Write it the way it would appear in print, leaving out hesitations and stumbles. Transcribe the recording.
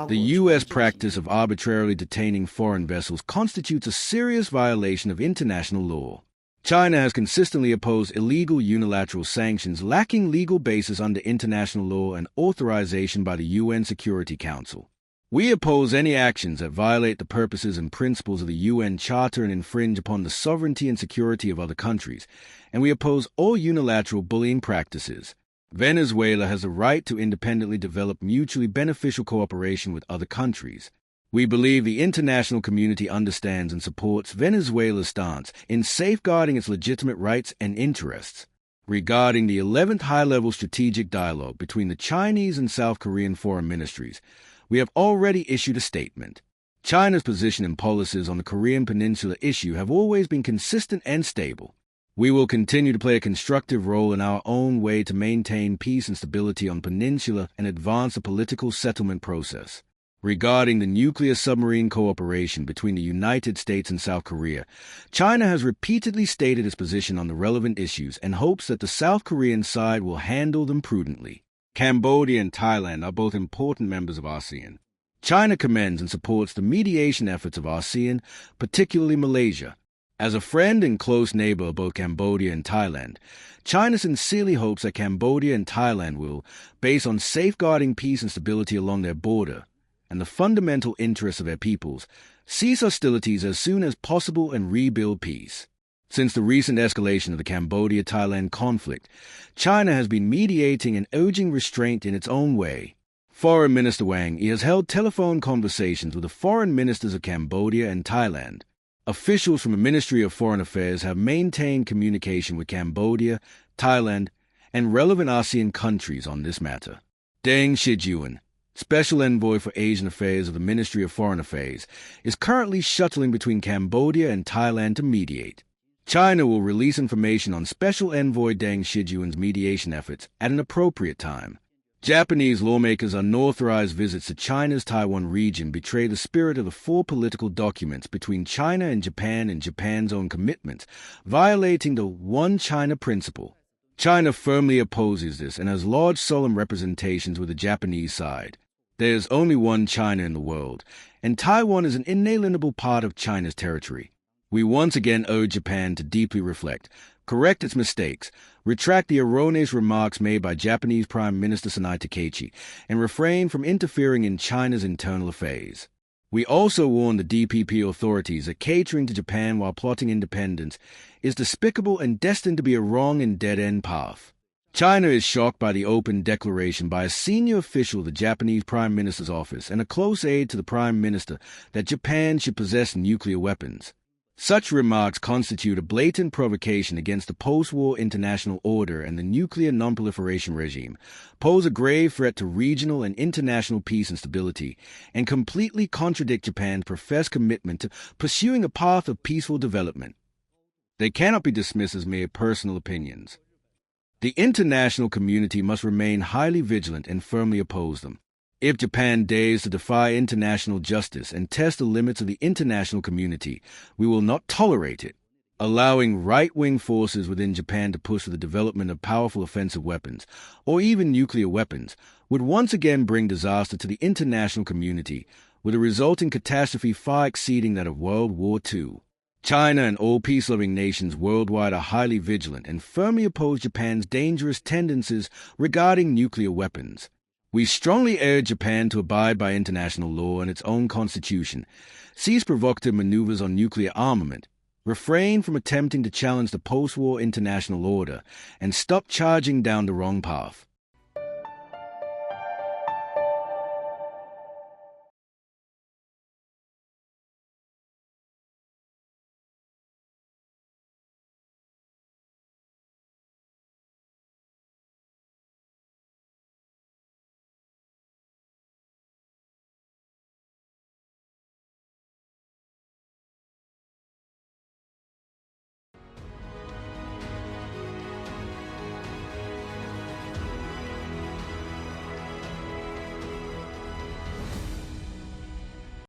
The U.S. practice of arbitrarily detaining foreign vessels constitutes a serious violation of international law. China has consistently opposed illegal unilateral sanctions lacking legal basis under international law and authorization by the UN Security Council. We oppose any actions that violate the purposes and principles of the UN Charter and infringe upon the sovereignty and security of other countries, and we oppose all unilateral bullying practices. Venezuela has the right to independently develop mutually beneficial cooperation with other countries. We believe the international community understands and supports Venezuela's stance in safeguarding its legitimate rights and interests. Regarding the 11th high-level strategic dialogue between the Chinese and South Korean foreign ministries, we have already issued a statement. China's position and policies on the Korean Peninsula issue have always been consistent and stable. We will continue to play a constructive role in our own way to maintain peace and stability on the peninsula and advance the political settlement process. Regarding the nuclear submarine cooperation between the United States and South Korea, China has repeatedly stated its position on the relevant issues and hopes that the South Korean side will handle them prudently. Cambodia and Thailand are both important members of ASEAN. China commends and supports the mediation efforts of ASEAN, particularly Malaysia. As a friend and close neighbor of both Cambodia and Thailand, China sincerely hopes that Cambodia and Thailand will, based on safeguarding peace and stability along their border, and the fundamental interests of their peoples, cease hostilities as soon as possible and rebuild peace. Since the recent escalation of the Cambodia-Thailand conflict, China has been mediating and urging restraint in its own way. Foreign Minister Wang Yi has held telephone conversations with the foreign ministers of Cambodia and Thailand. Officials from the Ministry of Foreign Affairs have maintained communication with Cambodia, Thailand, and relevant ASEAN countries on this matter. Deng Xijuan, Special Envoy for Asian Affairs of the Ministry of Foreign Affairs, is currently shuttling between Cambodia and Thailand to mediate. China will release information on Special Envoy Deng Xijuan's mediation efforts at an appropriate time. Japanese lawmakers' unauthorized visits to China's Taiwan region betray the spirit of the four political documents between China and Japan's own commitments, violating the One China principle. China firmly opposes this and has large solemn representations with the Japanese side. There is only one China in the world, and Taiwan is an inalienable part of China's territory. We once again urge Japan to deeply reflect, correct its mistakes, retract the erroneous remarks made by Japanese Prime Minister Sanai Takaichi, and refrain from interfering in China's internal affairs. We also warn the DPP authorities that catering to Japan while plotting independence is despicable and destined to be a wrong and dead-end path. China is shocked by the open declaration by a senior official of the Japanese Prime Minister's office and a close aide to the Prime Minister that Japan should possess nuclear weapons. Such remarks constitute a blatant provocation against the post-war international order and the nuclear non-proliferation regime, pose a grave threat to regional and international peace and stability, and completely contradict Japan's professed commitment to pursuing a path of peaceful development. They cannot be dismissed as mere personal opinions. The international community must remain highly vigilant and firmly oppose them. If Japan dares to defy international justice and test the limits of the international community, we will not tolerate it. Allowing right-wing forces within Japan to push for the development of powerful offensive weapons, or even nuclear weapons, would once again bring disaster to the international community, with a resulting catastrophe far exceeding that of World War II. China and all peace-loving nations worldwide are highly vigilant and firmly oppose Japan's dangerous tendencies regarding nuclear weapons. We strongly urge Japan to abide by international law and its own constitution, cease provocative maneuvers on nuclear armament, refrain from attempting to challenge the post-war international order, and stop charging down the wrong path.